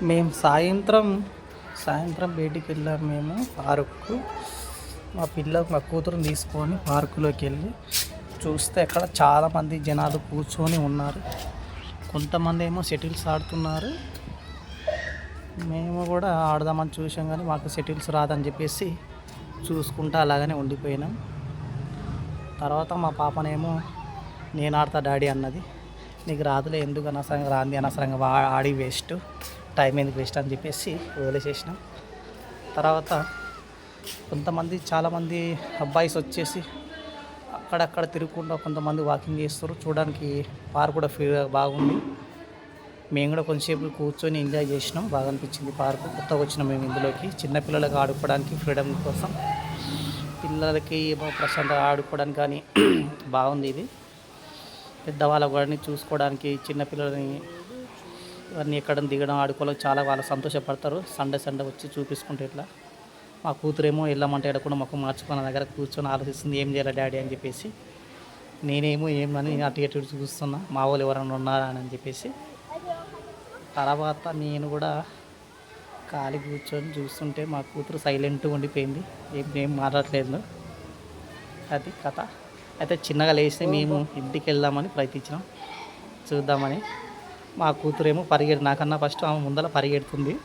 మేము సాయంత్రం బయటికి వెళ్ళాము. మేము పార్కు మా కూతురుని తీసుకొని పార్కులోకి వెళ్ళి చూస్తే అక్కడ చాలామంది జనాలు కూర్చొని ఉన్నారు. కొంతమంది ఏమో షటిల్స్ ఆడుతున్నారు. మేము కూడా ఆడదామని చూసాం కానీ మాకు షటిల్స్ రాదని చెప్పేసి చూసుకుంటా అలాగనే ఉండిపోయినాం. తర్వాత మా పాపనేమో నేను ఆడతా డాడీ అన్నది. నీకు రాదులే, ఎందుకు అనవసరంగా రాంది, అనవసరంగా ఆడి వేస్ట్, టైం ఎందుకు వేస్ట్ అని చెప్పేసి వదిలేసేసినాం. తర్వాత చాలామంది అబ్బాయిస్ వచ్చేసి అక్కడక్కడ తిరుగుకుంటూ కొంతమంది వాకింగ్ చేస్తారు. చూడడానికి పార్క్ కూడా బాగుంది. మేము కూడా కొంచెంసేపు కూర్చొని ఎంజాయ్ చేసినాం. బాగా అనిపించింది పార్కు. కొత్తగా వచ్చినాం మేము ఇందులోకి. చిన్నపిల్లలకి ఆడుకోవడానికి ఫ్రీడమ్ కోసం, పిల్లలకి ప్రశాంతంగా ఆడుకోవడానికి కానీ బాగుంది ఇది. పెద్దవాళ్ళ కూడా చూసుకోవడానికి, చిన్నపిల్లలని ఇవన్నీ ఎక్కడ దిగడం ఆడుకోవడం చాలా వాళ్ళు సంతోషపడతారు. సండే వచ్చి చూపించుకుంటే ఇట్లా. మా కూతురేమో వెళ్ళమంటే ఎడకుండా మొక్క మార్చుకున్న దగ్గర కూర్చొని ఆలోచిస్తుంది ఏం చేయాలి డాడీ అని చెప్పేసి. నేనేమో ఏమని అటు ఇటు చూస్తున్నా, మా వాళ్ళు ఎవరైనా ఉన్నారా అని చెప్పేసి. తర్వాత నేను కూడా ఖాళీ కూర్చొని చూస్తుంటే మా కూతురు సైలెంట్గా ఉండిపోయింది, ఏం మాట్లాడలేదు. అది కథ. అయితే చిన్నగా లేచి మేము ఇంటికి వెళ్దామని ప్రయత్నించినాం, చూద్దామని. మా కూతురేమో నాకన్నా ఫస్ట్ ఆమె ముందర పరిగెడుతుంది.